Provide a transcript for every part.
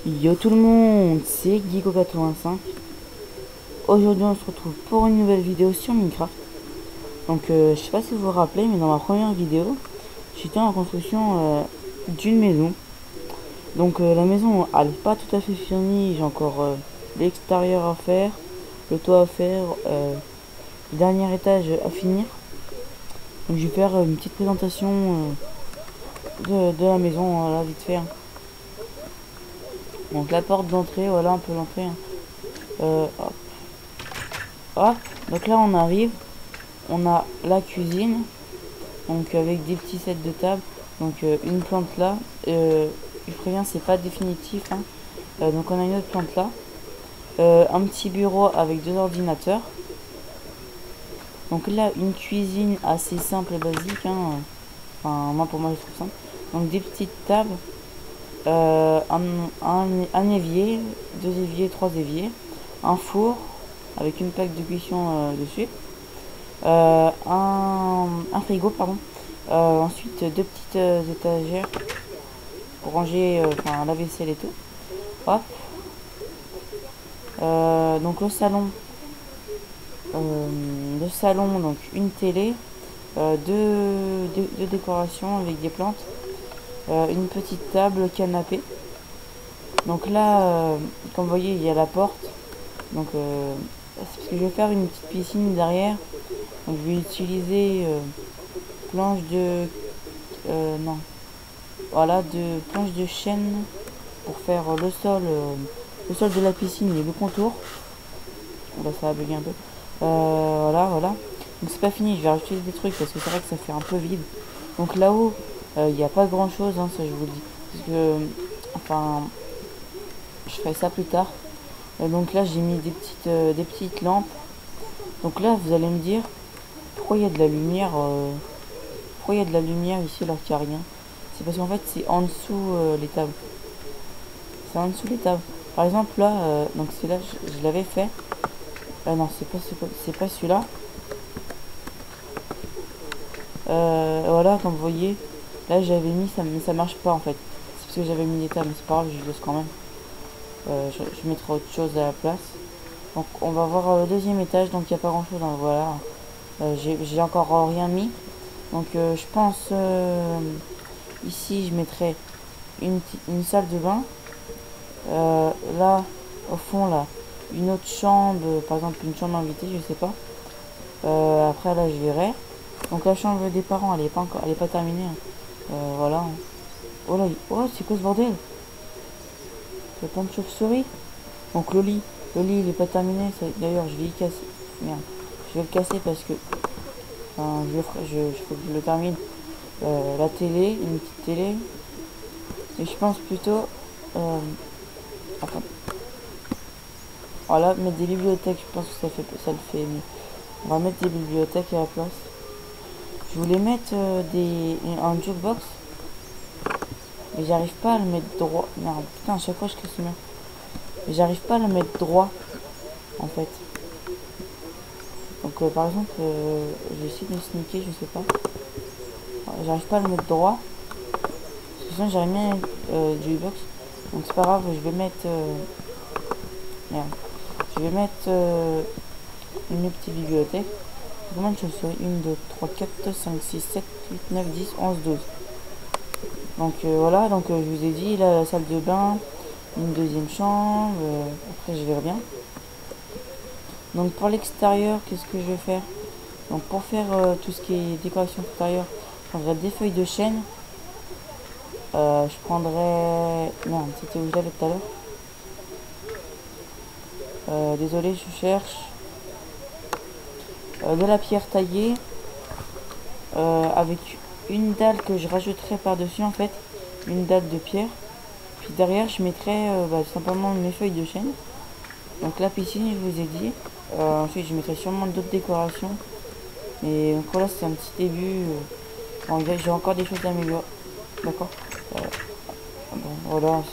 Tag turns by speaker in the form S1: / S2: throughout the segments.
S1: Yo tout le monde, c'est Geeko85. Aujourd'hui on se retrouve pour une nouvelle vidéo sur Minecraft. Donc je sais pas si vous vous rappelez, mais dans ma première vidéo, j'étais en construction d'une maison. Donc la maison elle n'est pas tout à fait finie, j'ai encore l'extérieur à faire, le toit à faire, le dernier étage à finir. Donc je vais faire une petite présentation de la maison, là vite fait. Hein. Donc la porte d'entrée, voilà un peu l'entrée. Hein. Hop. Hop. Donc là on arrive, on a la cuisine, donc avec des petits sets de table, donc une plante là, je préviens c'est pas définitif, hein. Donc on a une autre plante là, un petit bureau avec deux ordinateurs, donc là une cuisine assez simple et basique, hein. Enfin moi pour moi je trouve simple, donc des petites tables, un évier, deux éviers, trois éviers, un four avec une plaque de cuisson dessus, un frigo pardon, ensuite deux petites étagères pour ranger la vaisselle et tout. Hop. Donc le salon, donc une télé, deux décorations avec des plantes, une petite table, canapé. Donc là comme vous voyez il y a la porte, donc c'est parce que je vais faire une petite piscine derrière, donc je vais utiliser planche de non, voilà, de planche de chêne pour faire le sol de la piscine et le contour. Là ça va bugger un peu. Voilà. Donc c'est pas fini, je vais rajouter des trucs parce que c'est vrai que ça fait un peu vide. Donc là-haut, il n'y a pas grand chose, hein, ça je vous le dis. Parce que, enfin, je ferai ça plus tard. Donc là j'ai mis des petites lampes. Donc là vous allez me dire, pourquoi il y a de la lumière ici alors qu'il n'y a rien? C'est parce qu'en fait c'est en dessous les tables. C'est en dessous les tables. Par exemple là, donc c'est là je l'avais fait. Non, c'est pas celui-là. Voilà, comme vous voyez, là j'avais mis ça, mais ça marche pas en fait. C'est parce que j'avais mis des tables, mais c'est pas grave, je laisse quand même. Je mettrai autre chose à la place. Donc on va voir le deuxième étage, donc il n'y a pas grand chose. Donc voilà, j'ai encore rien mis. Donc je pense ici je mettrai une salle de bain. Là, au fond là, une autre chambre, par exemple une chambre invitée, je sais pas. Après là je verrai. Donc la chambre des parents elle est pas terminée. Hein. Voilà. Oh là, oh c'est quoi ce bordel? Il y a plein de chauves-souris. Donc le lit il est pas terminé. D'ailleurs je vais y casser. Merde. Je vais le casser parce que faut que je le termine. La télé, une petite télé. Et je pense plutôt attends. Voilà, mettre des bibliothèques, je pense que ça le fait mieux. On va mettre des bibliothèques à la place. Je voulais mettre un jukebox, mais j'arrive pas à le mettre droit. Merde, putain, à chaque fois je casse le mur. Mais j'arrive pas à le mettre droit, en fait. Donc par exemple, j'ai essayé de me sneaker, je sais pas. J'arrive pas à le mettre droit. Parce que sinon j'aurais mis du jukebox. Donc c'est pas grave, je vais mettre... merde. Je vais mettre une petite bibliothèque. Combien de chauves-souris? 1, 2, 3, 4, 5, 6, 7, 8, 9, 10, 11, 12. Donc voilà, donc je vous ai dit, la salle de bain, une deuxième chambre, après je verrai bien. Donc pour l'extérieur, qu'est-ce que je vais faire? Donc pour faire tout ce qui est décoration extérieure, je prendrai des feuilles de chêne. Je prendrai... Merde, c'était où j'allais tout à l'heure. Désolé, je cherche. De la pierre taillée avec une dalle que je rajouterai par dessus en fait, une dalle de pierre, puis derrière je mettrai simplement mes feuilles de chêne. Donc la piscine je vous ai dit, ensuite je mettrai sûrement d'autres décorations, mais donc voilà c'est un petit début. J'ai encore des choses à améliorer, d'accord. Bon voilà,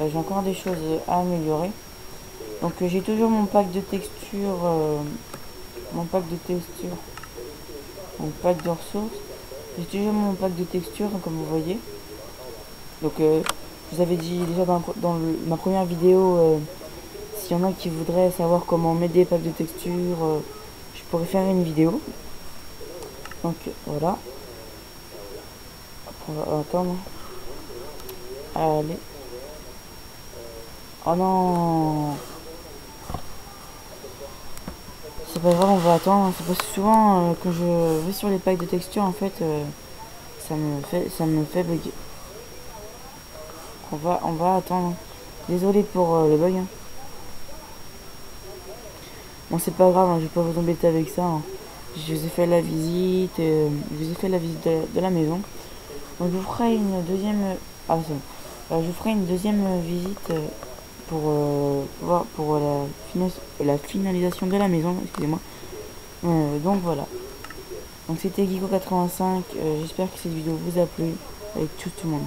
S1: j'ai encore des choses à améliorer. Donc j'ai toujours mon pack de texture, mon pack de ressources. J'ai toujours mon pack de texture comme vous voyez. Donc Je vous avais dit déjà ma première vidéo, s'il y en a qui voudraient savoir comment mettre des packs de texture, je pourrais faire une vidéo. Donc voilà. On va attendre. Allez. Oh non. C'est pas grave, on va attendre. C'est parce que souvent quand je vais sur les packs de texture, en fait, ça me fait bugger. On va attendre. Désolé pour le bug. Hein. Bon, c'est pas grave, hein, je vais pas vous embêter avec ça. Hein. Je vous ai fait la visite, de la maison. Donc je vous ferai une deuxième. Ah, c'est bon. Je vous ferai une deuxième visite pour la finalisation de la maison. Excusez-moi. Donc voilà. Donc c'était Geeko85. J'espère que cette vidéo vous a plu. Avec tout le monde.